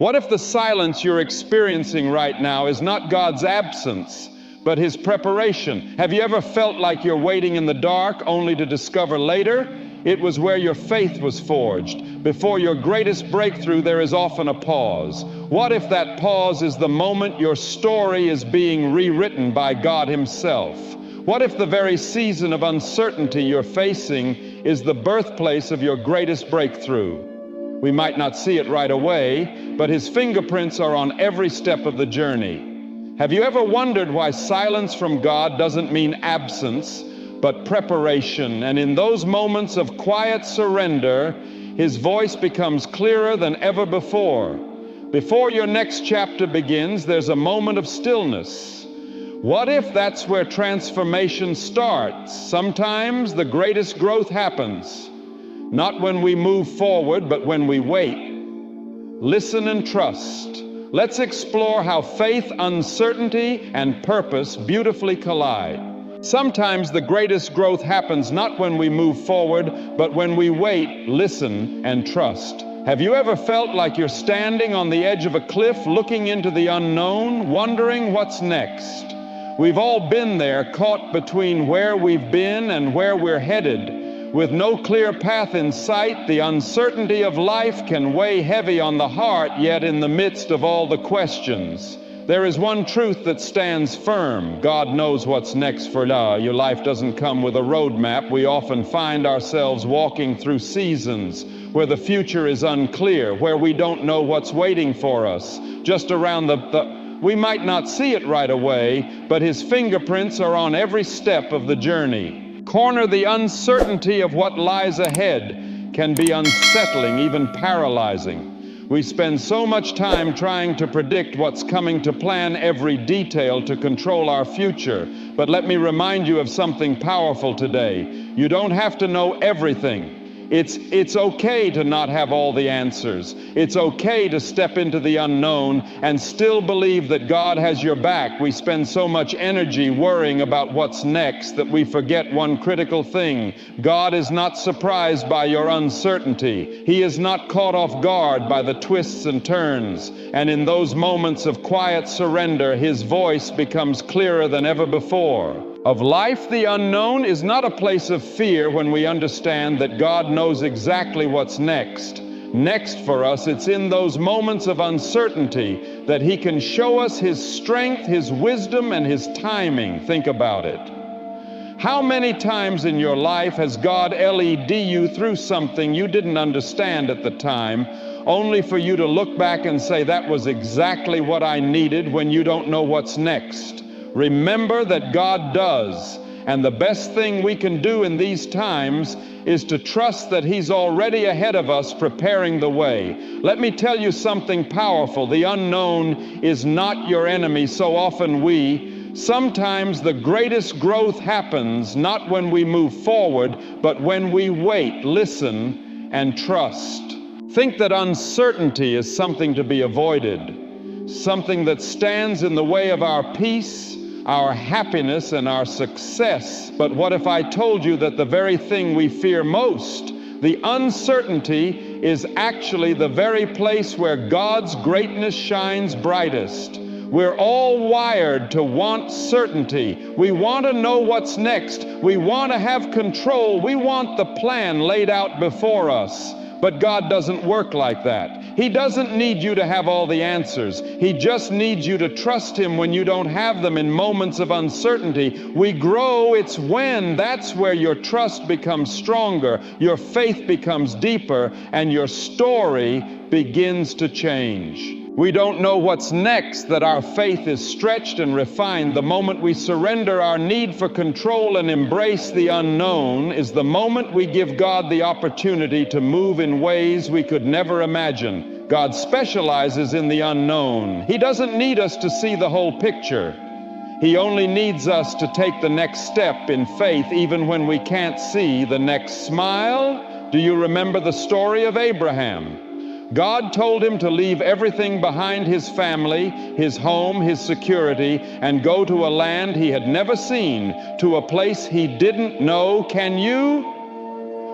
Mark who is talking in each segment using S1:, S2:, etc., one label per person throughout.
S1: What if the silence you're experiencing right now is not God's absence, but His preparation? Have you ever felt like you're waiting in the dark only to discover later it was where your faith was forged? Before your greatest breakthrough, there is often a pause. What if that pause is the moment your story is being rewritten by God Himself? What if the very season of uncertainty you're facing is the birthplace of your greatest breakthrough? We might not see it right away, but His fingerprints are on every step of the journey. Have you ever wondered why silence from God doesn't mean absence, but preparation? And in those moments of quiet surrender, His voice becomes clearer than ever before. Before your next chapter begins, there's a moment of stillness. What if that's where transformation starts? Sometimes the greatest growth happens, not when we move forward, but when we wait. Listen and trust. Let's explore how faith, uncertainty, and purpose beautifully collide. Sometimes the greatest growth happens not when we move forward, but when we wait, listen, and trust. Have you ever felt like you're standing on the edge of a cliff, looking into the unknown, wondering what's next? We've all been there, caught between where we've been and where we're headed. With no clear path in sight, the uncertainty of life can weigh heavy on the heart, yet in the midst of all the questions, there is one truth that stands firm. God knows what's next for you. Your life doesn't come with a roadmap. We often find ourselves walking through seasons where the future is unclear, where we don't know what's waiting for us. Just around we might not see it right away, but His fingerprints are on every step of the journey. Corner the uncertainty of what lies ahead can be unsettling, even paralyzing. We spend so much time trying to predict what's coming, to plan every detail, to control our future. But let me remind you of something powerful today. You don't have to know everything. It's okay to not have all the answers. It's okay to step into the unknown and still believe that God has your back. We spend so much energy worrying about what's next that we forget one critical thing. God is not surprised by your uncertainty. He is not caught off guard by the twists and turns. And in those moments of quiet surrender, His voice becomes clearer than ever before. Of life, the unknown is not a place of fear when we understand that God knows exactly what's next. Next for us, it's in those moments of uncertainty that He can show us His strength, His wisdom, and His timing. Think about it. How many times in your life has God led you through something you didn't understand at the time, only for you to look back and say, that was exactly what I needed, when you don't know what's next? Remember that God does, and the best thing we can do in these times is to trust that He's already ahead of us, preparing the way. Let me tell you something powerful. The unknown is not your enemy. So often sometimes the greatest growth happens not when we move forward, but when we wait, listen, and trust. Think that uncertainty is something to be avoided, something that stands in the way of our peace, our happiness, and our success. But what if I told you that the very thing we fear most, the uncertainty, is actually the very place where God's greatness shines brightest? We're all wired to want certainty. We want to know what's next. We want to have control. We want the plan laid out before us. But God doesn't work like that. He doesn't need you to have all the answers. He just needs you to trust Him when you don't have them in moments of uncertainty. We grow, that's where your trust becomes stronger, your faith becomes deeper, and your story begins to change. We don't know what's next, that our faith is stretched and refined. The moment we surrender our need for control and embrace the unknown is the moment we give God the opportunity to move in ways we could never imagine. God specializes in the unknown. He doesn't need us to see the whole picture. He only needs us to take the next step in faith, even when we can't see the next smile. Do you remember the story of Abraham? God told him to leave everything behind, his family, his home, his security, and go to a land he had never seen, to a place he didn't know. Can you?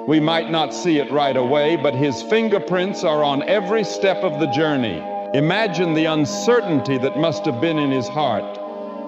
S1: We might not see it right away, but His fingerprints are on every step of the journey. Imagine the uncertainty that must have been in his heart.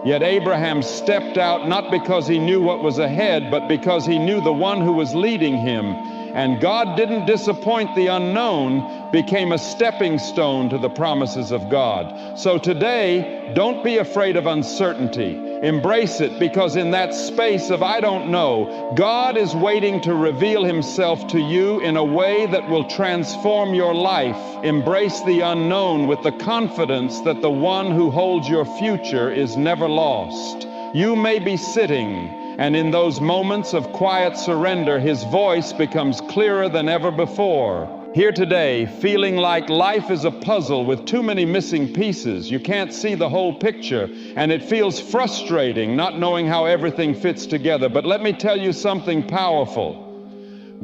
S1: Yet Abraham stepped out not because he knew what was ahead, but because he knew the one who was leading him. And God didn't disappoint. The unknown became a stepping stone to the promises of God. So today, don't be afraid of uncertainty. Embrace it, because in that space of I don't know, God is waiting to reveal himself to you in a way that will transform your life. Embrace the unknown with the confidence that the one who holds your future is never lost. You may be sitting, and in those moments of quiet surrender, his voice becomes clearer than ever before. Here today, feeling like life is a puzzle with too many missing pieces. You can't see the whole picture, and it feels frustrating not knowing how everything fits together. But let me tell you something powerful.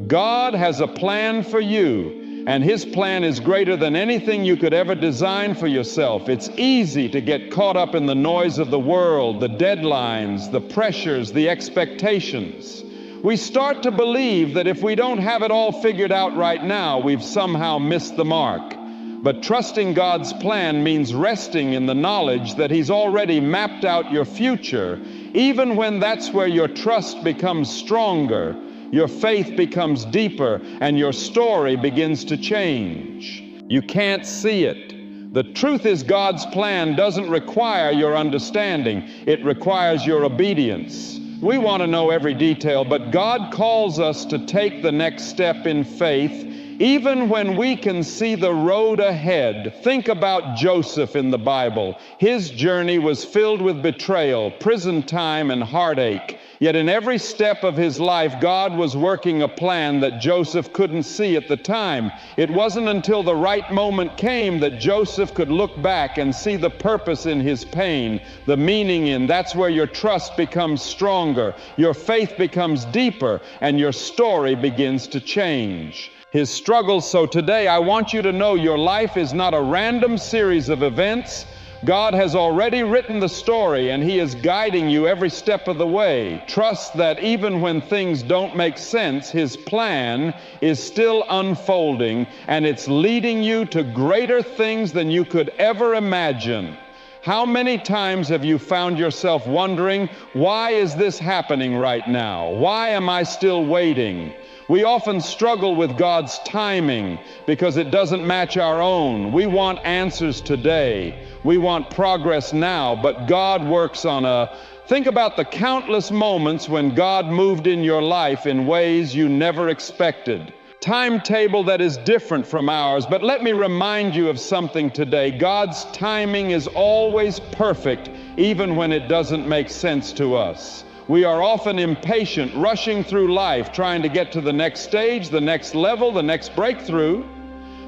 S1: God has a plan for you, and his plan is greater than anything you could ever design for yourself. It's easy to get caught up in the noise of the world, the deadlines, the pressures, the expectations. We start to believe that if we don't have it all figured out right now, we've somehow missed the mark. But trusting God's plan means resting in the knowledge that he's already mapped out your future, even when that's where your trust becomes stronger, your faith becomes deeper, and your story begins to change. You can't see it. The truth is, God's plan doesn't require your understanding. It requires your obedience. We want to know every detail, but God calls us to take the next step in faith, even when we can see the road ahead. Think about Joseph in the Bible. His journey was filled with betrayal, prison time, and heartache. Yet in every step of his life, God was working a plan that Joseph couldn't see at the time. It wasn't until the right moment came that Joseph could look back and see the purpose in his pain, the meaning in. That's where your trust becomes stronger, your faith becomes deeper, and your story begins to change. His struggles. So today, I want you to know your life is not a random series of events. God has already written the story, and he is guiding you every step of the way. Trust that even when things don't make sense, his plan is still unfolding, and it's leading you to greater things than you could ever imagine. How many times have you found yourself wondering, why is this happening right now? Why am I still waiting? We often struggle with God's timing because it doesn't match our own. We want answers today. We want progress now, but God works on think about the countless moments when God moved in your life in ways you never expected. Timetable that is different from ours, but let me remind you of something today. God's timing is always perfect, even when it doesn't make sense to us. We are often impatient, rushing through life, trying to get to the next stage, the next level, the next breakthrough.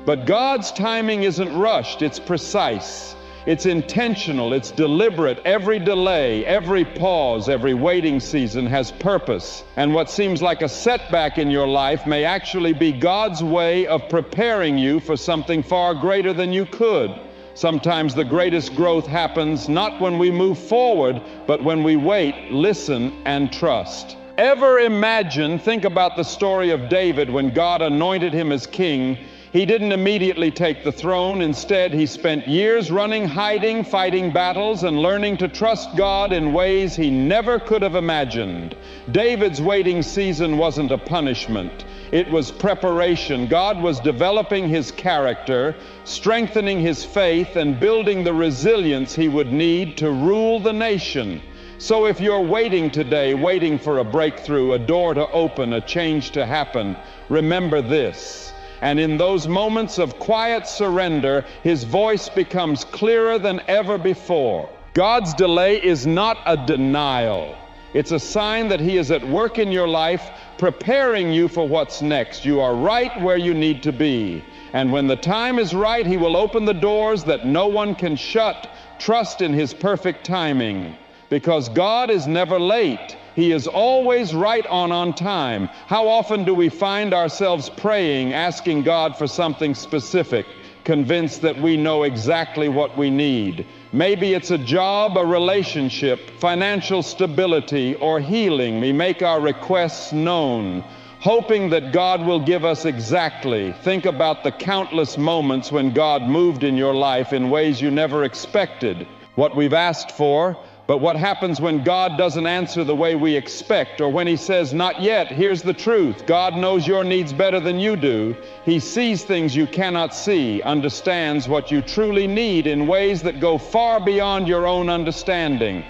S1: But God's timing isn't rushed, it's precise. It's intentional, it's deliberate. Every delay, every pause, every waiting season has purpose. And what seems like a setback in your life may actually be God's way of preparing you for something far greater than you could. Sometimes the greatest growth happens not when we move forward, but when we wait, listen, and trust. Ever imagine, think about the story of David when God anointed him as king. He didn't immediately take the throne. Instead, he spent years running, hiding, fighting battles, and learning to trust God in ways he never could have imagined. David's waiting season wasn't a punishment. It was preparation. God was developing his character, strengthening his faith, and building the resilience he would need to rule the nation. So if you're waiting today, waiting for a breakthrough, a door to open, a change to happen, remember this. And in those moments of quiet surrender, his voice becomes clearer than ever before. God's delay is not a denial. It's a sign that he is at work in your life, preparing you for what's next. You are right where you need to be. And when the time is right, he will open the doors that no one can shut. Trust in his perfect timing. Because God is never late. He is always right on time. How often do we find ourselves praying, asking God for something specific, convinced that we know exactly what we need? Maybe it's a job, a relationship, financial stability, or healing. We make our requests known. hoping that God will give us exactly. Think about the countless moments when God moved in your life in ways you never expected, what we've asked for. But what happens when God doesn't answer the way we expect, or when He says, not yet? Here's the truth. God knows your needs better than you do. He sees things you cannot see, understands what you truly need in ways that go far beyond your own understanding.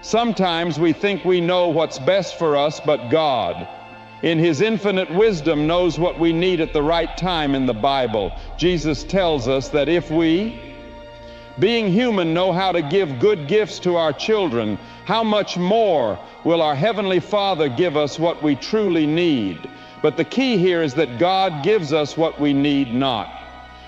S1: Sometimes we think we know what's best for us, but God, in His infinite wisdom, knows what we need at the right time in the Bible. Jesus tells us that if we, being human, know how to give good gifts to our children, how much more will our Heavenly Father give us what we truly need? But the key here is that God gives us what we need not.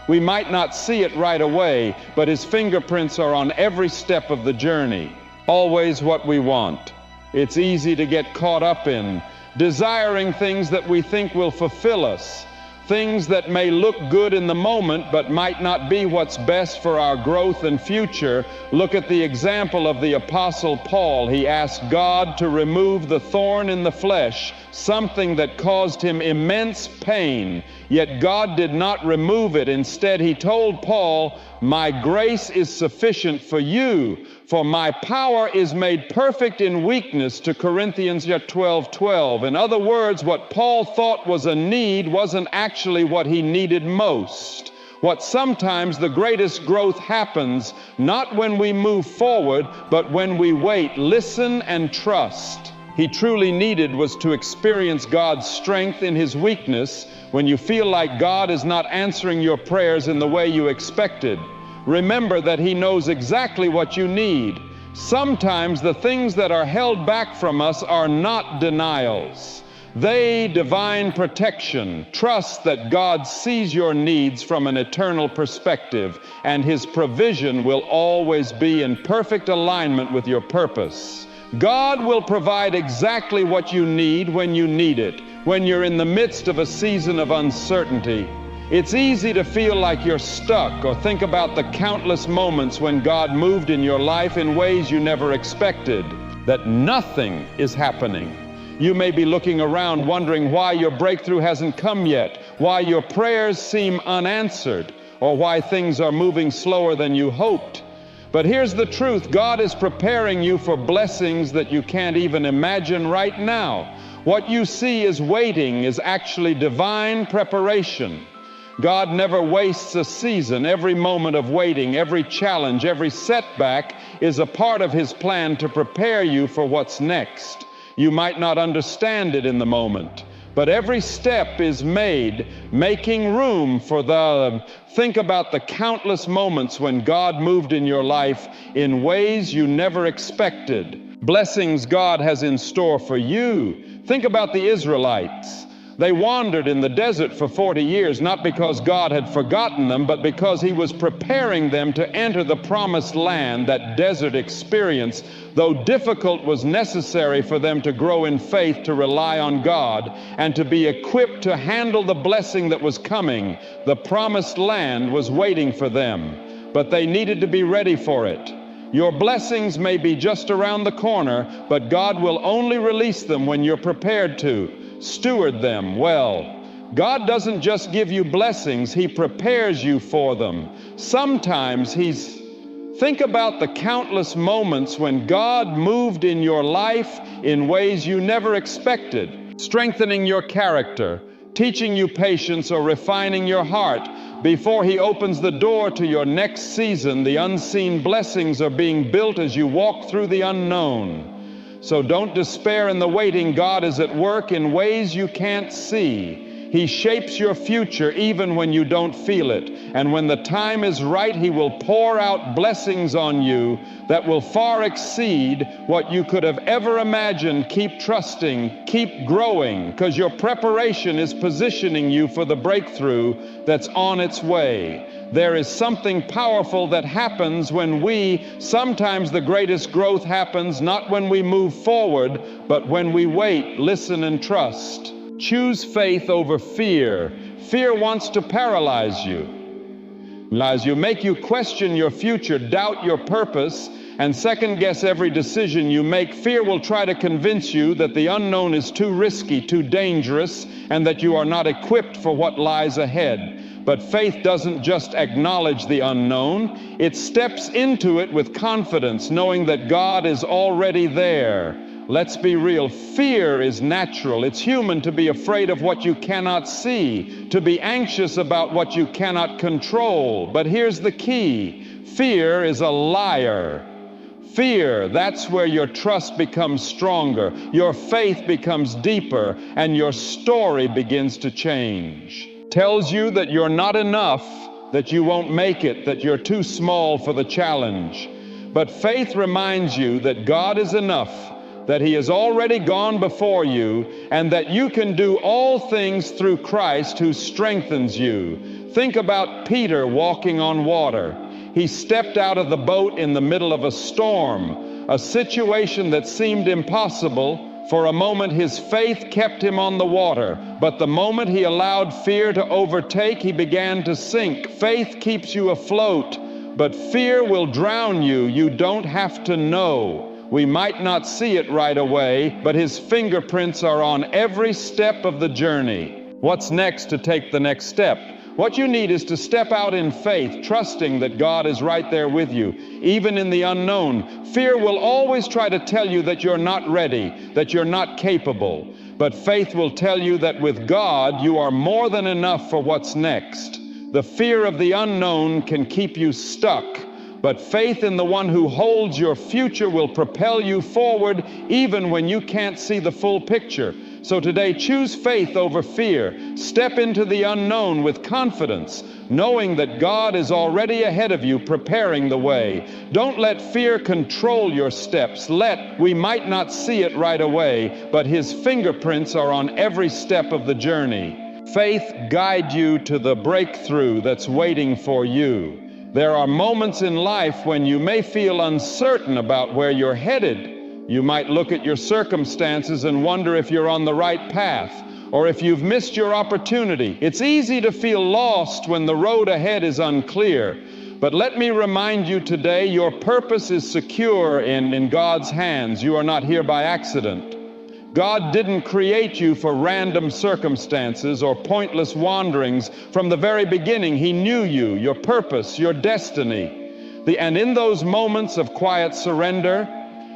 S1: We might not see it right away, but His fingerprints are on every step of the journey. Always what we want. It's easy to get caught up in desiring things that we think will fulfill us. Things that may look good in the moment but might not be what's best for our growth and future. Look at the example of the Apostle Paul. He asked God to remove the thorn in the flesh, something that caused him immense pain. Yet God did not remove it. Instead, he told Paul, "My grace is sufficient for you, for my power is made perfect in weakness," to Corinthians 12:12. In other words, what Paul thought was a need wasn't actually what he needed most. What sometimes the greatest growth happens not when we move forward, but when we wait, listen, and trust. He truly needed was to experience God's strength in his weakness. When you feel like God is not answering your prayers in the way you expected, remember that He knows exactly what you need. Sometimes the things that are held back from us are not denials. They divine protection. Trust that God sees your needs from an eternal perspective, and His provision will always be in perfect alignment with your purpose. God will provide exactly what you need when you need it, when you're in the midst of a season of uncertainty. It's easy to feel like you're stuck, or think about the countless moments when God moved in your life in ways you never expected, that nothing is happening. You may be looking around wondering why your breakthrough hasn't come yet, why your prayers seem unanswered, or why things are moving slower than you hoped. But here's the truth. God is preparing you for blessings that you can't even imagine right now. What you see as waiting is actually divine preparation. God never wastes a season. Every moment of waiting, every challenge, every setback is a part of His plan to prepare you for what's next. You might not understand it in the moment, but every step is made, making room for think about the countless moments when God moved in your life in ways you never expected. Blessings God has in store for you. Think about the Israelites. They wandered in the desert for 40 years, not because God had forgotten them, but because He was preparing them to enter the promised land. That desert experience, though difficult, was necessary for them to grow in faith, to rely on God, and to be equipped to handle the blessing that was coming. The promised land was waiting for them, but they needed to be ready for it. Your blessings may be just around the corner, but God will only release them when you're prepared to. Steward them well. God doesn't just give you blessings, He prepares you for them. Sometimes think about the countless moments when God moved in your life in ways you never expected, strengthening your character, teaching you patience, or refining your heart. Before He opens the door to your next season, the unseen blessings are being built as you walk through the unknown. So don't despair in the waiting. God is at work in ways you can't see. He shapes your future even when you don't feel it. And when the time is right, He will pour out blessings on you that will far exceed what you could have ever imagined. Keep trusting, keep growing, because your preparation is positioning you for the breakthrough that's on its way. There is something powerful that happens when sometimes the greatest growth happens not when we move forward, but when we wait, listen, and trust. Choose faith over fear. Fear wants to paralyze you. Make you question your future, doubt your purpose, and second-guess every decision you make, fear will try to convince you that the unknown is too risky, too dangerous, and that you are not equipped for what lies ahead. But faith doesn't just acknowledge the unknown, it steps into it with confidence, knowing that God is already there. Let's be real. Fear is natural. It's human to be afraid of what you cannot see, to be anxious about what you cannot control. But here's the key. Fear is a liar. Fear, that's where your trust becomes stronger, your faith becomes deeper, and your story begins to change. Tells you that you're not enough, that you won't make it, that you're too small for the challenge. But faith reminds you that God is enough, that He has already gone before you, and that you can do all things through Christ who strengthens you. Think about Peter walking on water. He stepped out of the boat in the middle of a storm, a situation that seemed impossible. For a moment, his faith kept him on the water, but the moment he allowed fear to overtake, he began to sink. Faith keeps you afloat, but fear will drown you. You don't have to know. We might not see it right away, but His fingerprints are on every step of the journey. What's next to take the next step? What you need is to step out in faith, trusting that God is right there with you, even in the unknown. Fear will always try to tell you that you're not ready, that you're not capable. But faith will tell you that with God, you are more than enough for what's next. The fear of the unknown can keep you stuck, but faith in the one who holds your future will propel you forward even when you can't see the full picture. So today, choose faith over fear. Step into the unknown with confidence, knowing that God is already ahead of you, preparing the way. Don't let fear control your steps. We might not see it right away, but His fingerprints are on every step of the journey. Faith guide you to the breakthrough that's waiting for you. There are moments in life when you may feel uncertain about where you're headed. You might look at your circumstances and wonder if you're on the right path, or if you've missed your opportunity. It's easy to feel lost when the road ahead is unclear. But let me remind you today, your purpose is secure in God's hands. You are not here by accident. God didn't create you for random circumstances or pointless wanderings. From the very beginning, He knew you, your purpose, your destiny. And in those moments of quiet surrender,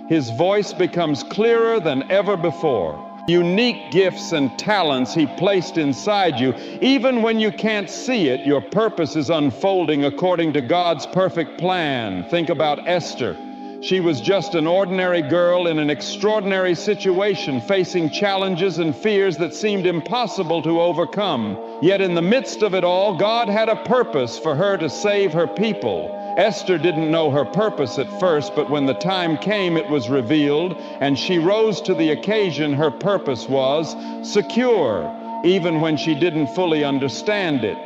S1: His voice becomes clearer than ever before. Unique gifts and talents He placed inside you. Even when you can't see it, your purpose is unfolding according to God's perfect plan. Think about Esther. She was just an ordinary girl in an extraordinary situation, facing challenges and fears that seemed impossible to overcome. Yet in the midst of it all, God had a purpose for her to save her people. Esther didn't know her purpose at first, but when the time came, it was revealed, and she rose to the occasion. Her purpose was secure, even when she didn't fully understand it.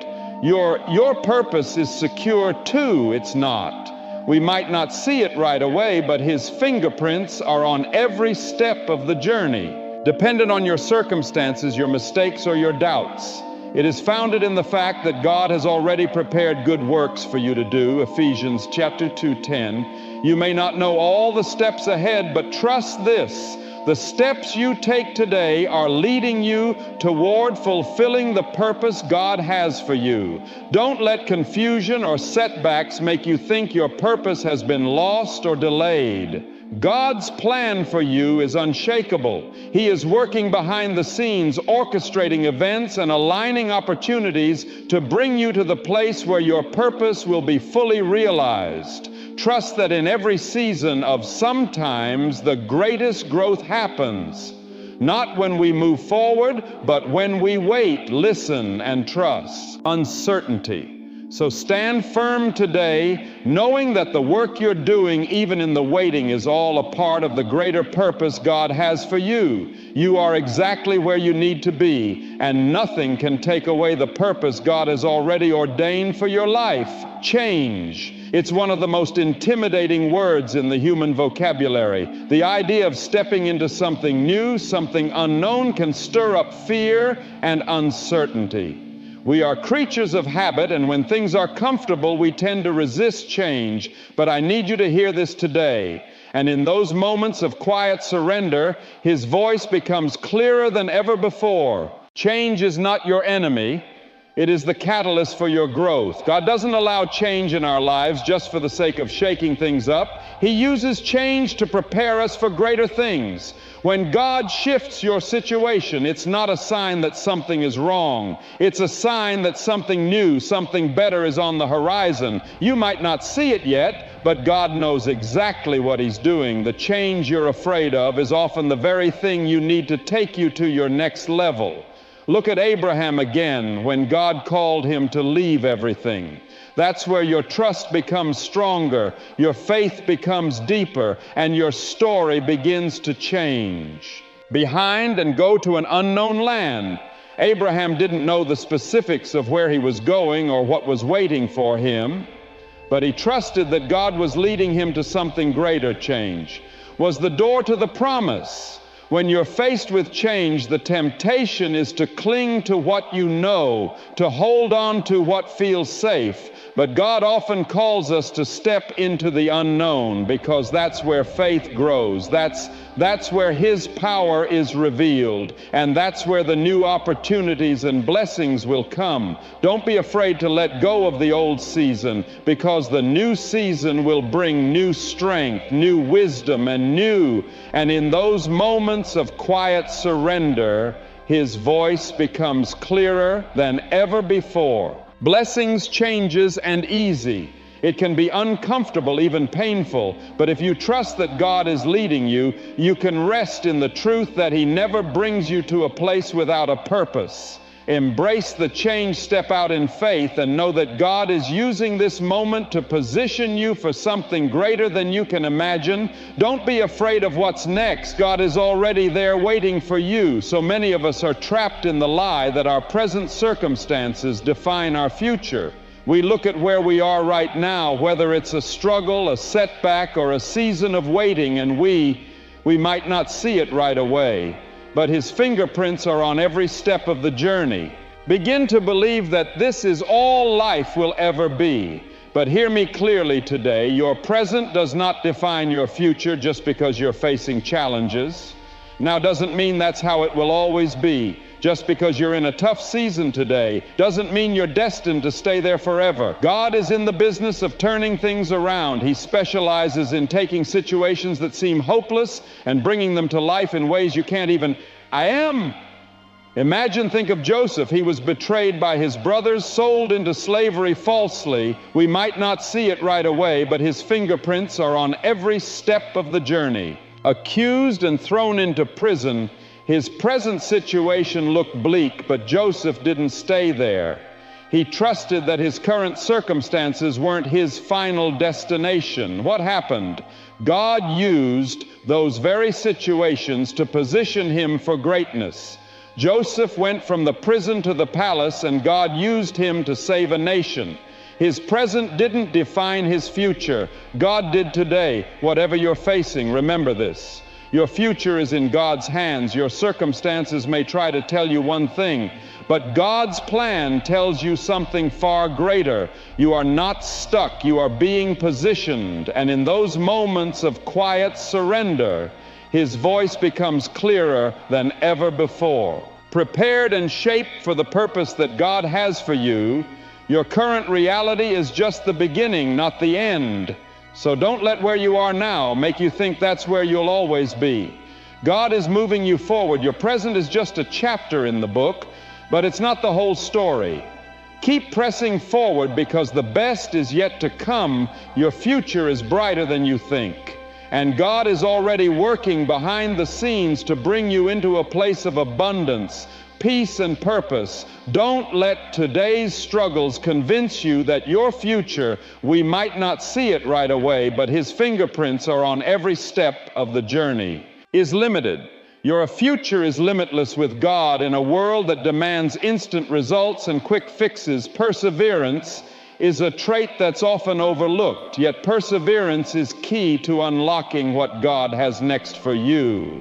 S1: Your purpose is secure too, it's not. We might not see it right away, but His fingerprints are on every step of the journey. Dependent on your circumstances, your mistakes, or your doubts, it is founded in the fact that God has already prepared good works for you to do, Ephesians chapter 2:10. You may not know all the steps ahead, but trust this. The steps you take today are leading you toward fulfilling the purpose God has for you. Don't let confusion or setbacks make you think your purpose has been lost or delayed. God's plan for you is unshakable. He is working behind the scenes, orchestrating events and aligning opportunities to bring you to the place where your purpose will be fully realized. Trust that in every season of sometimes the greatest growth happens, not when we move forward, but when we wait, listen, and trust. Uncertainty. So stand firm today, knowing that the work you're doing, even in the waiting, is all a part of the greater purpose God has for you. You are exactly where you need to be, and nothing can take away the purpose God has already ordained for your life. Change. It's one of the most intimidating words in the human vocabulary. The idea of stepping into something new, something unknown, can stir up fear and uncertainty. We are creatures of habit, and when things are comfortable, we tend to resist change. But I need you to hear this today. And in those moments of quiet surrender, His voice becomes clearer than ever before. Change is not your enemy. It is the catalyst for your growth. God doesn't allow change in our lives just for the sake of shaking things up. He uses change to prepare us for greater things. When God shifts your situation, it's not a sign that something is wrong. It's a sign that something new, something better is on the horizon. You might not see it yet, but God knows exactly what He's doing. The change you're afraid of is often the very thing you need to take you to your next level. Look at Abraham again when God called him to leave everything. That's where your trust becomes stronger, your faith becomes deeper, and your story begins to change. Behind and go to an unknown land. Abraham didn't know the specifics of where he was going or what was waiting for him, but he trusted that God was leading him to something greater. Change was the door to the promise. When you're faced with change, the temptation is to cling to what you know, to hold on to what feels safe. But God often calls us to step into the unknown, because that's where faith grows. That's where His power is revealed. And that's where the new opportunities and blessings will come. Don't be afraid to let go of the old season, because the new season will bring new strength, new wisdom, and in those moments of quiet surrender, His voice becomes clearer than ever before. Blessings, changes, and easy. It can be uncomfortable, even painful, but if you trust that God is leading you, you can rest in the truth that He never brings you to a place without a purpose. Embrace the change, step out in faith, and know that God is using this moment to position you for something greater than you can imagine. Don't be afraid of what's next. God is already there waiting for you. So many of us are trapped in the lie that our present circumstances define our future. We look at where we are right now, whether it's a struggle, a setback, or a season of waiting, and we might not see it right away. But His fingerprints are on every step of the journey. Begin to believe that this is all life will ever be. But hear me clearly today, your present does not define your future just because you're facing challenges. Now, doesn't mean that's how it will always be. Just because you're in a tough season today doesn't mean you're destined to stay there forever. God is in the business of turning things around. He specializes in taking situations that seem hopeless and bringing them to life in ways you can't even Imagine, think of Joseph. He was betrayed by his brothers, sold into slavery falsely. We might not see it right away, but his fingerprints are on every step of the journey. Accused and thrown into prison, his present situation looked bleak, but Joseph didn't stay there. He trusted that his current circumstances weren't his final destination. What happened? God used those very situations to position him for greatness. Joseph went from the prison to the palace, and God used him to save a nation. His present didn't define his future. God did today. Whatever you're facing, remember this. Your future is in God's hands. Your circumstances may try to tell you one thing, but God's plan tells you something far greater. You are not stuck. You are being positioned. And in those moments of quiet surrender, His voice becomes clearer than ever before. Prepared and shaped for the purpose that God has for you, your current reality is just the beginning, not the end. So don't let where you are now make you think that's where you'll always be. God is moving you forward. Your present is just a chapter in the book, but it's not the whole story. Keep pressing forward, because the best is yet to come. Your future is brighter than you think. And God is already working behind the scenes to bring you into a place of abundance, peace, and purpose. Don't let today's struggles convince you that your future, we might not see it right away, but His fingerprints are on every step of the journey, is limited. Your future is limitless with God in a world that demands instant results and quick fixes. Perseverance is a trait that's often overlooked, yet perseverance is key to unlocking what God has next for you.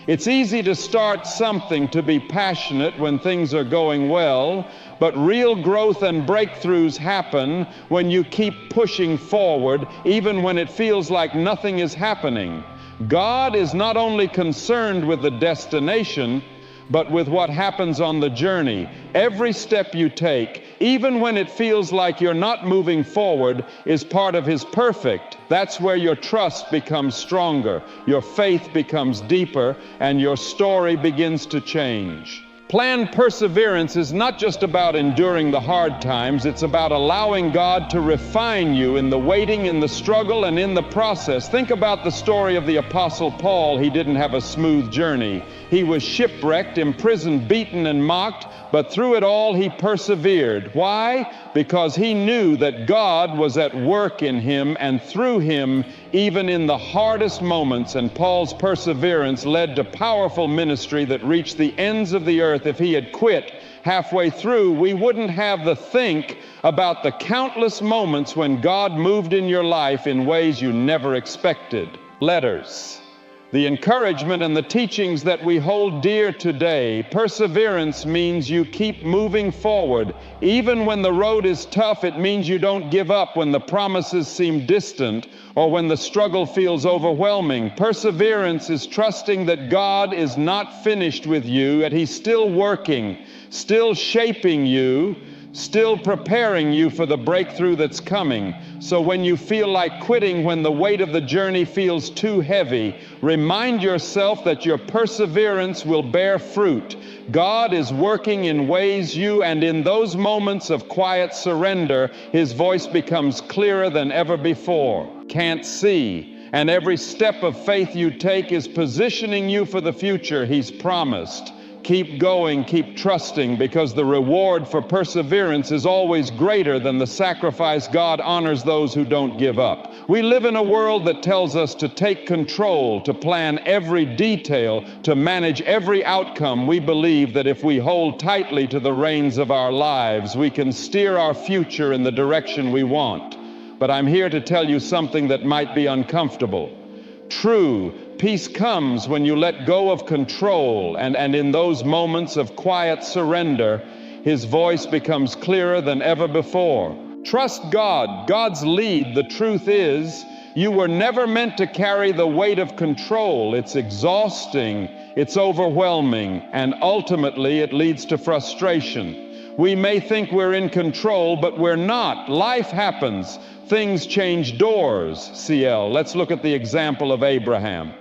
S1: It's easy to start something, to be passionate when things are going well, but real growth and breakthroughs happen when you keep pushing forward, even when it feels like nothing is happening. God is not only concerned with the destination, but with what happens on the journey. Every step you take, even when it feels like you're not moving forward, is part of His perfect. That's where your trust becomes stronger, your faith becomes deeper, and your story begins to change. Planned perseverance is not just about enduring the hard times, it's about allowing God to refine you in the waiting, in the struggle, and in the process. Think about the story of the Apostle Paul. He didn't have a smooth journey. He was shipwrecked, imprisoned, beaten, and mocked, but through it all he persevered. Why? Because he knew that God was at work in him and through him, even in the hardest moments. And Paul's perseverance led to powerful ministry that reached the ends of the earth. If he had quit halfway through, we wouldn't have the think about the countless moments when God moved in your life in ways you never expected. Letters. The encouragement and the teachings that we hold dear today. Perseverance means you keep moving forward. Even when the road is tough, it means you don't give up when the promises seem distant or when the struggle feels overwhelming. Perseverance is trusting that God is not finished with you, that He's still working, still shaping you, still preparing you for the breakthrough that's coming. So when you feel like quitting, when the weight of the journey feels too heavy, remind yourself that your perseverance will bear fruit. God is working in ways and in those moments of quiet surrender, His voice becomes clearer than ever before. Can't see. And every step of faith you take is positioning you for the future He's promised. Keep going, keep trusting, because the reward for perseverance is always greater than the sacrifice. God honors those who don't give up. We live in a world that tells us to take control, to plan every detail, to manage every outcome. We believe that if we hold tightly to the reins of our lives, we can steer our future in the direction we want. But I'm here to tell you something that might be uncomfortable. True peace comes when you let go of control, and in those moments of quiet surrender, His voice becomes clearer than ever before. Trust God, God's lead. The truth is, you were never meant to carry the weight of control. It's exhausting, it's overwhelming, and ultimately it leads to frustration. We may think we're in control, but we're not. Life happens. Things change doors, CL. Let's look at the example of Abraham.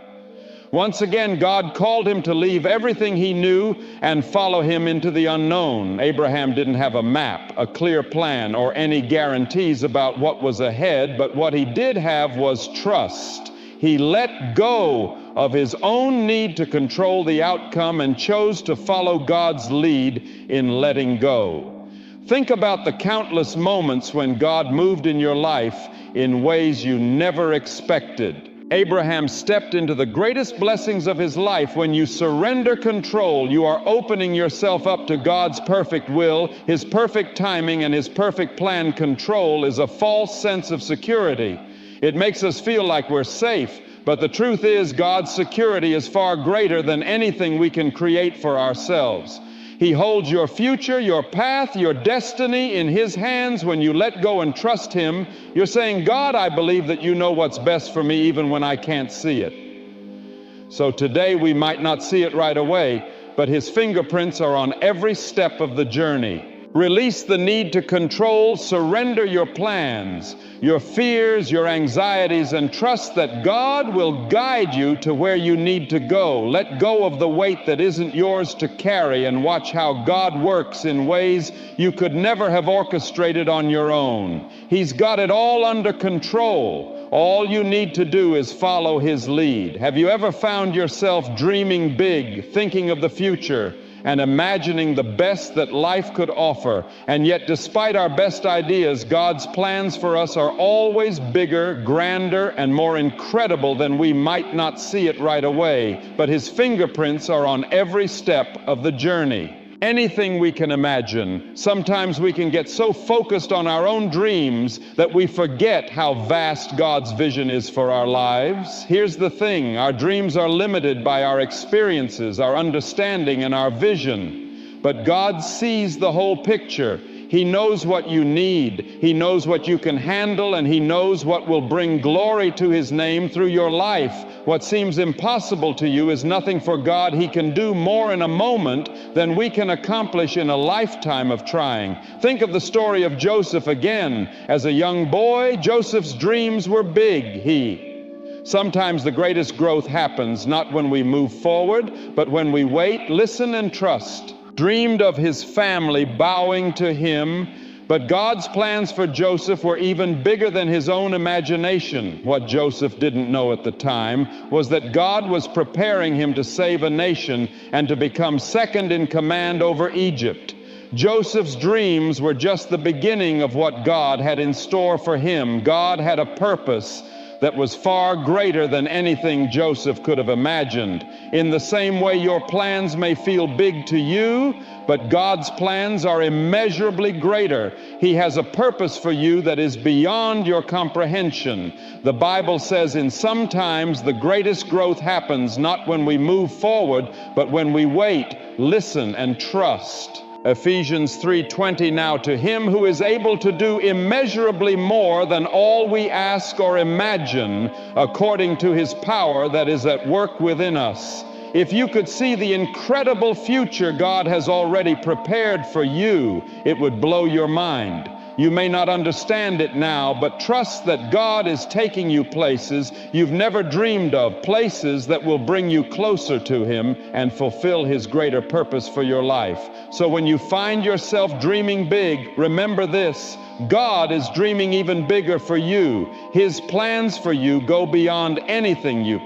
S1: Once again, God called him to leave everything he knew and follow Him into the unknown. Abraham didn't have a map, a clear plan, or any guarantees about what was ahead, but what he did have was trust. He let go of his own need to control the outcome and chose to follow God's lead in letting go. Think about the countless moments when God moved in your life in ways you never expected. Abraham stepped into the greatest blessings of his life. When you surrender control, you are opening yourself up to God's perfect will, His perfect timing, and His perfect plan. Control is a false sense of security. It makes us feel like we're safe, but the truth is God's security is far greater than anything we can create for ourselves. He holds your future, your path, your destiny in His hands. When you let go and trust Him, you're saying, God, I believe that You know what's best for me even when I can't see it. So today we might not see it right away, but His fingerprints are on every step of the journey. Release the need to control, surrender your plans, your fears, your anxieties, and trust that God will guide you to where you need to go. Let go of the weight that isn't yours to carry and watch how God works in ways you could never have orchestrated on your own. He's got it all under control. All you need to do is follow His lead. Have you ever found yourself dreaming big, thinking of the future, and imagining the best that life could offer? And yet, despite our best ideas, God's plans for us are always bigger, grander, and more incredible than we might not see it right away. But His fingerprints are on every step of the journey. anything we can imagine. Sometimes we can get so focused on our own dreams that we forget how vast God's vision is for our lives. Here's the thing, our dreams are limited by our experiences, our understanding, and our vision. But God sees the whole picture. He knows what you need. He knows what you can handle, and He knows what will bring glory to His name through your life. What seems impossible to you is nothing for God. He can do more in a moment than we can accomplish in a lifetime of trying. Think of the story of Joseph again. As a young boy, Joseph's dreams were big. Sometimes the greatest growth happens not when we move forward, but when we wait, listen, and trust. Dreamed of his family bowing to him, but God's plans for Joseph were even bigger than his own imagination. What Joseph didn't know at the time was that God was preparing him to save a nation and to become second in command over Egypt. Joseph's dreams were just the beginning of what God had in store for him. God had a purpose that was far greater than anything Joseph could have imagined. In the same way, your plans may feel big to you, but God's plans are immeasurably greater. He has a purpose for you that is beyond your comprehension. The Bible says sometimes the greatest growth happens not when we move forward, but when we wait, listen, and trust. Ephesians 3:20, now to Him who is able to do immeasurably more than all we ask or imagine, according to His power that is at work within us. If you could see the incredible future God has already prepared for you, it would blow your mind. You may not understand it now, but trust that God is taking you places you've never dreamed of, places that will bring you closer to Him and fulfill His greater purpose for your life. So when you find yourself dreaming big, remember this: God is dreaming even bigger for you. His plans for you go beyond anything you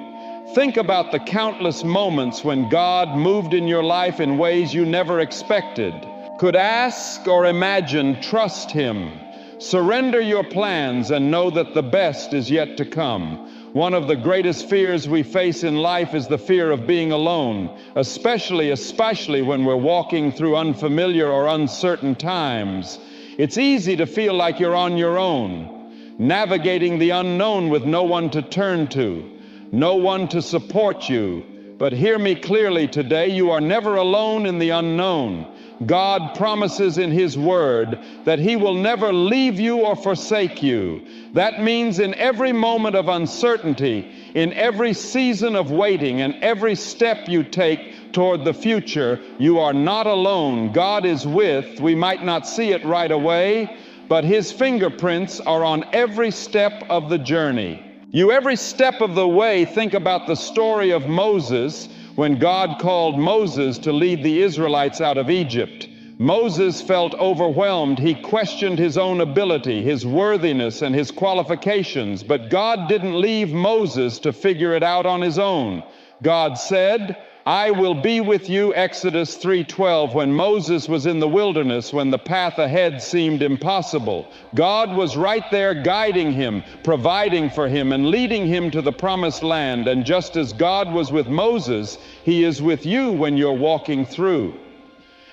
S1: think about. The countless moments when God moved in your life in ways you never expected, could ask or imagine. Trust Him. Surrender your plans and know that the best is yet to come. One of the greatest fears we face in life is the fear of being alone, especially when we're walking through unfamiliar or uncertain times. It's easy to feel like you're on your own, navigating the unknown with no one to turn to, no one to support you. But hear me clearly today, you are never alone in the unknown. God promises in His Word that He will never leave you or forsake you. That means in every moment of uncertainty, in every season of waiting, and every step you take toward the future, you are not alone. God is with. We might not see it right away, but His fingerprints are on every step of the journey. You every step of the way think about the story of Moses when God called Moses to lead the Israelites out of Egypt. Moses felt overwhelmed. He questioned his own ability, his worthiness, and his qualifications. But God didn't leave Moses to figure it out on his own. God said, I will be with you, Exodus 3:12, when Moses was in the wilderness, when the path ahead seemed impossible. God was right there guiding him, providing for him, and leading him to the promised land. And just as God was with Moses, He is with you when you're walking through.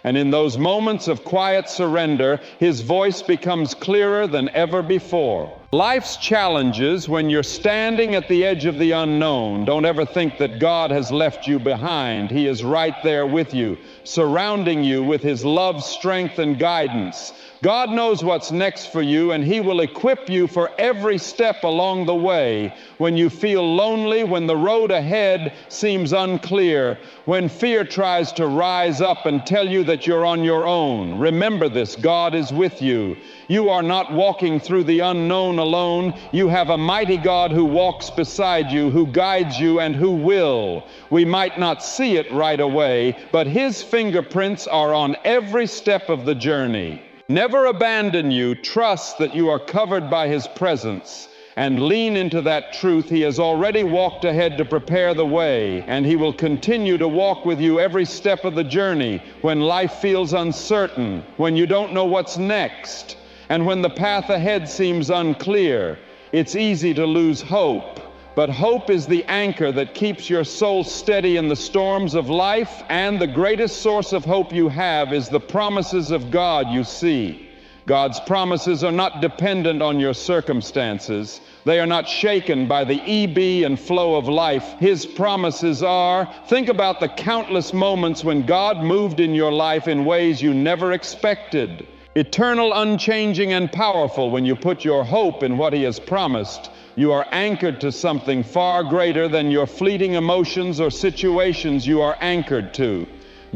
S1: And in those moments of quiet surrender, His voice becomes clearer than ever before. Life's challenges, when you're standing at the edge of the unknown, don't ever think that God has left you behind. He is right there with you, surrounding you with His love, strength, and guidance. God knows what's next for you, and He will equip you for every step along the way. When you feel lonely, when the road ahead seems unclear, when fear tries to rise up and tell you that you're on your own, remember this: God is with you. You are not walking through the unknown alone. You have a mighty God who walks beside you, who guides you, and who will. We might not see it right away, but His fingerprints are on every step of the journey. Never abandon you. Trust that you are covered by His presence, and lean into that truth. He has already walked ahead to prepare the way, and He will continue to walk with you every step of the journey. When life feels uncertain, when you don't know what's next, and when the path ahead seems unclear, it's easy to lose hope. But hope is the anchor that keeps your soul steady in the storms of life, and the greatest source of hope you have is the promises of God you see. God's promises are not dependent on your circumstances. They are not shaken by the ebb and flow of life. His promises are. Think about the countless moments when God moved in your life in ways you never expected. Eternal, unchanging, and powerful. When you put your hope in what He has promised, you are anchored to something far greater than your fleeting emotions or situations you are anchored to.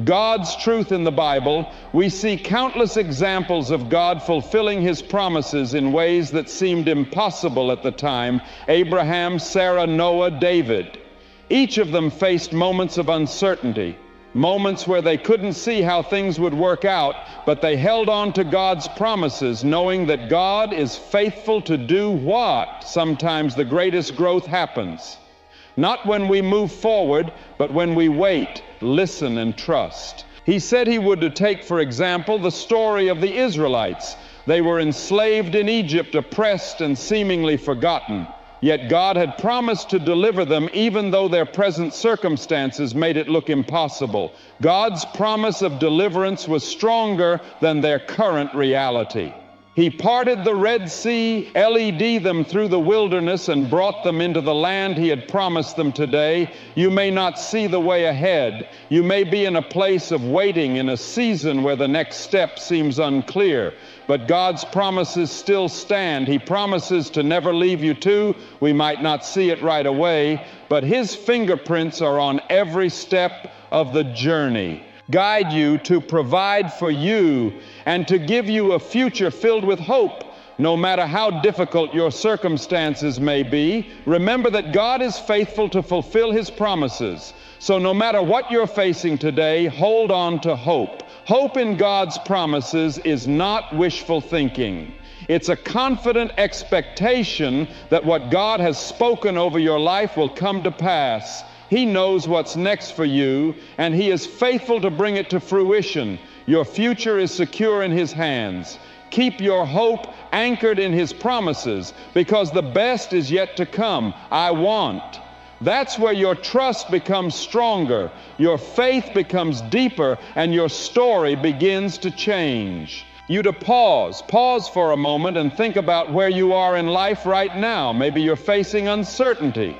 S1: God's truth in the Bible, we see countless examples of God fulfilling His promises in ways that seemed impossible at the time. Abraham, Sarah, Noah, David. Each of them faced moments of uncertainty, moments where they couldn't see how things would work out, but they held on to God's promises, knowing that God is faithful to do what? Sometimes the greatest growth happens. Not when we move forward, but when we wait, listen, and trust. He said He would take, for example, the story of the Israelites. They were enslaved in Egypt, oppressed and seemingly forgotten. Yet God had promised to deliver them even though their present circumstances made it look impossible. God's promise of deliverance was stronger than their current reality. He parted the Red Sea, led them through the wilderness, and brought them into the land He had promised them today. You may not see the way ahead. You may be in a place of waiting, in a season where the next step seems unclear. But God's promises still stand. He promises to never leave you too. We might not see it right away, but His fingerprints are on every step of the journey. Guide you, to provide for you, and to give you a future filled with hope. No matter how difficult your circumstances may be, remember that God is faithful to fulfill His promises. So no matter what you're facing today, hold on to hope. Hope in God's promises is not wishful thinking. It's a confident expectation that what God has spoken over your life will come to pass. He knows what's next for you, and He is faithful to bring it to fruition. Your future is secure in His hands. Keep your hope anchored in His promises, because the best is yet to come. I want. That's where your trust becomes stronger, your faith becomes deeper, and your story begins to change. You to pause for a moment and think about where you are in life right now. Maybe you're facing uncertainty.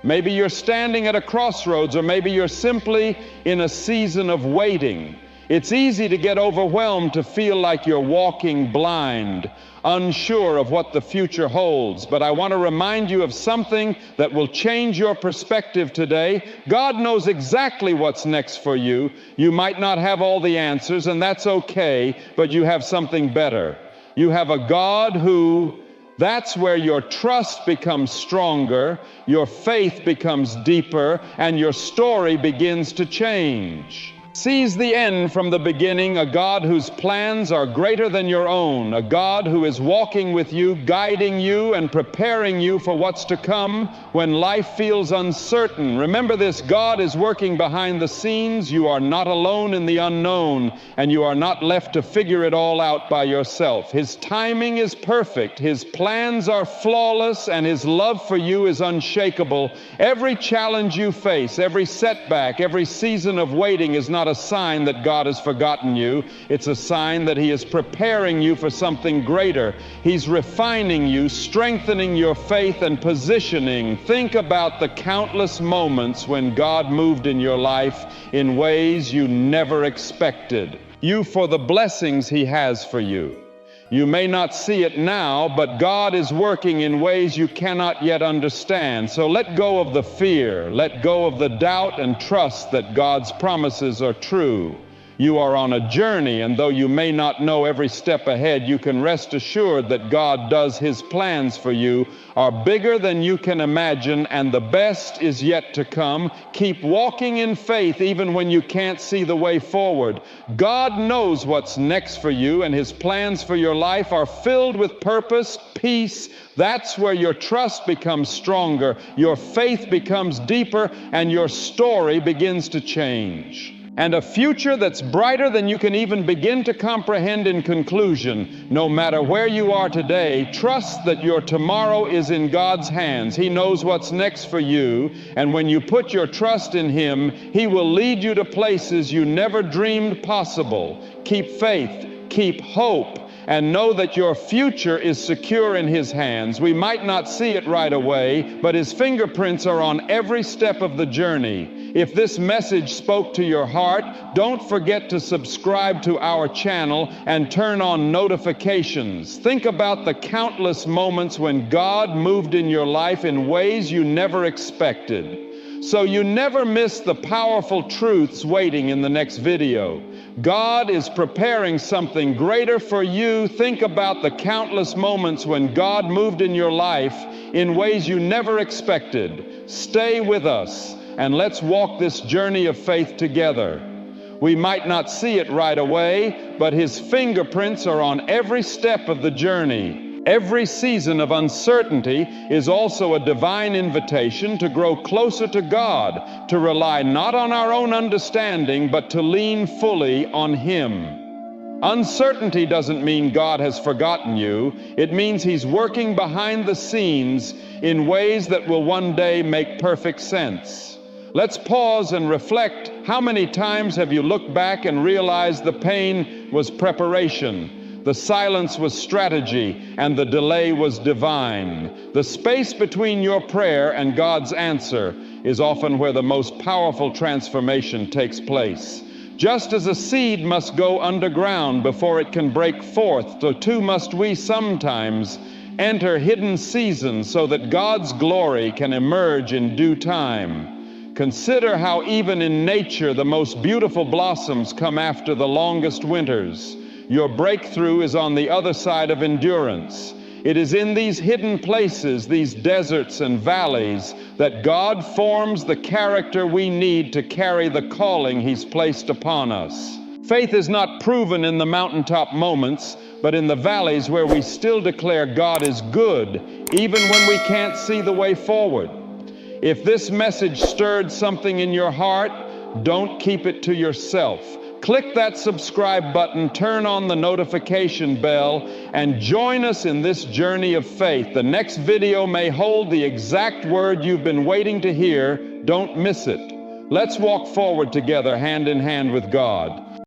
S1: Maybe you're standing at a crossroads, or maybe you're simply in a season of waiting. It's easy to get overwhelmed, to feel like you're walking blind, unsure of what the future holds. But I want to remind you of something that will change your perspective today. God knows exactly what's next for you. You might not have all the answers, and that's okay, but you have something better. You have a God who... That's where your trust becomes stronger, your faith becomes deeper, and your story begins to change. Seize the end from the beginning, a God whose plans are greater than your own, a God who is walking with you, guiding you, and preparing you for what's to come when life feels uncertain. Remember this, God is working behind the scenes. You are not alone in the unknown, and you are not left to figure it all out by yourself. His timing is perfect, His plans are flawless, and His love for you is unshakable. Every challenge you face, every setback, every season of waiting is not a sign that God has forgotten you. It's a sign that He is preparing you for something greater. He's refining you, strengthening your faith, and positioning. Think about the countless moments when God moved in your life in ways you never expected. You for the blessings He has for you. You may not see it now, but God is working in ways you cannot yet understand. So let go of the fear, let go of the doubt, and trust that God's promises are true. You are on a journey, and though you may not know every step ahead, you can rest assured that God does. His plans for you are bigger than you can imagine, and the best is yet to come. Keep walking in faith even when you can't see the way forward. God knows what's next for you, and His plans for your life are filled with purpose, peace. That's where your trust becomes stronger, your faith becomes deeper, and your story begins to change. and a future that's brighter than you can even begin to comprehend. In conclusion, no matter where you are today, trust that your tomorrow is in God's hands. He knows what's next for you, and when you put your trust in Him, He will lead you to places you never dreamed possible. Keep faith, keep hope, and know that your future is secure in His hands. We might not see it right away, but His fingerprints are on every step of the journey. If this message spoke to your heart, don't forget to subscribe to our channel and turn on notifications. Think about the countless moments when God moved in your life in ways you never expected, so you never miss the powerful truths waiting in the next video. God is preparing something greater for you. Think about the countless moments when God moved in your life in ways you never expected. Stay with us, and let's walk this journey of faith together. We might not see it right away, but His fingerprints are on every step of the journey. Every season of uncertainty is also a divine invitation to grow closer to God, to rely not on our own understanding, but to lean fully on Him. Uncertainty doesn't mean God has forgotten you. It means He's working behind the scenes in ways that will one day make perfect sense. Let's pause and reflect. How many times have you looked back and realized the pain was preparation, the silence was strategy, and the delay was divine? The space between your prayer and God's answer is often where the most powerful transformation takes place. Just as a seed must go underground before it can break forth, so too must we sometimes enter hidden seasons so that God's glory can emerge in due time. Consider how even in nature the most beautiful blossoms come after the longest winters. Your breakthrough is on the other side of endurance. It is in these hidden places, these deserts and valleys, that God forms the character we need to carry the calling He's placed upon us. Faith is not proven in the mountaintop moments, but in the valleys where we still declare God is good, even when we can't see the way forward. If this message stirred something in your heart, don't keep it to yourself. Click that subscribe button, turn on the notification bell, and join us in this journey of faith. The next video may hold the exact word you've been waiting to hear. Don't miss it. Let's walk forward together, hand in hand with God.